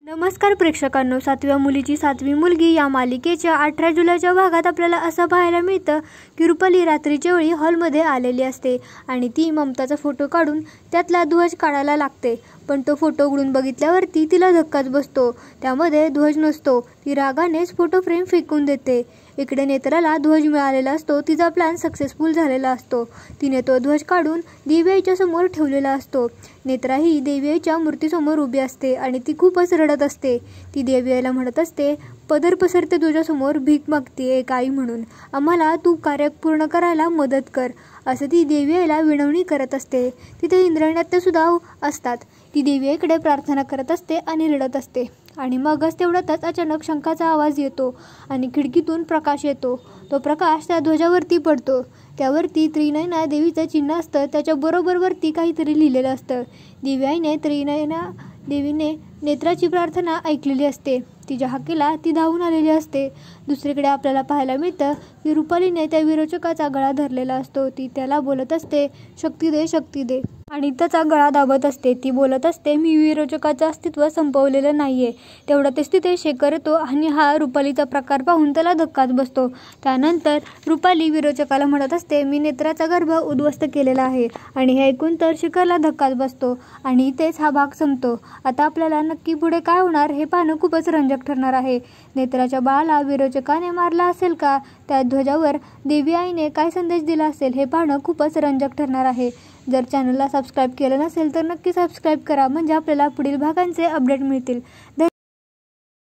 नमस्कार प्रेक्षकांनो, 7व्या मुलीची 7वी मुलगी या मालिकेच्या 18 जुलैच्या भागात आपल्याला असं पाहायला मिळतं की रुपाली रात्रीच्या वेळी हॉलमध्ये आलेली असते आणि ती ममताचा फोटो काढून त्यातला ध्वज काढायला लागते. पण तो फोटो उघडून बघितल्यावरती तिला धक्काच बसतो. त्यामध्ये ध्वज नसतो. ती रागानेच फोटो फ्रेम फेकून देते. इकडे नेत्राला ध्वज मिळालेला असतो. तिचा प्लॅन सक्सेसफुल झालेला असतो. तिने तो ध्वज काढून देवीआईच्या समोर ठेवलेला असतो. नेत्रा ही देवीआईच्या मूर्तीसमोर उभी असते आणि ती खूपच रडत असते. ती देवीआईला म्हणत असते, पदर पसरते तुझ्यासमोर, भीक मागते एक आई म्हणून, आम्हाला तू कार्य पूर्ण करायला मदत कर, असं ती देवीआईला विनवणी करत असते. तिथे इंद्रायणी सुद्धा असतात. ती देवीआईकडे प्रार्थना करत असते आणि रडत असते. आणि मगच तेवढ्यातच अचानक शंखाचा आवाज येतो आणि खिडकीतून प्रकाश येतो. तो प्रकाश त्या ध्वजावरती पडतो. त्यावरती त्रिनयना देवीचं चिन्ह असतं. त्याच्या बरोबरवरती काहीतरी लिहिलेलं असतं. देवीआईने त्रिनयना देवीने नेत्राची प्रार्थना ऐकलेली असते. तिच्या हाकेला ती धावून आलेली असते. दुसरीकडे आपल्याला पाहायला मिळतं की रुपालीने त्या विरोचकाचा गळा धरलेला असतो. ती त्याला बोलत असते, शक्ती दे, शक्ती दे, आणि त्याचा गळा दाबत असते. ती बोलत असते, मी विरोचकाचं अस्तित्व संपवलेलं नाहीये. तेवढ्यातच तिथे शेखर येतो आणि हा रुपालीचा प्रकार पाहून त्याला धक्काच बसतो. त्यानंतर रुपाली विरोचकाला म्हणत असते, मी नेत्राचा गर्भ उद्ध्वस्त केलेला आहे. आणि हे ऐकून तर शेखरला धक्काच बसतो आणि इथेच हा भाग संपतो. आता आपल्याला नक्की पुढे काय होणार हे पाहणं खूपच रंजक ठरणार आहे. नेत्राच्या बाळाला विरोचकाने मारला असेल का? त्या ध्वजावर देवीआईने काय संदेश दिला असेल हे पाहणं खूपच रंजक ठरणार आहे. जर चॅनलला सबस्क्राईब केलं नसेल तर नक्की सबस्क्राईब करा, म्हणजे आपल्याला पुढील भागांचे अपडेट मिळतील.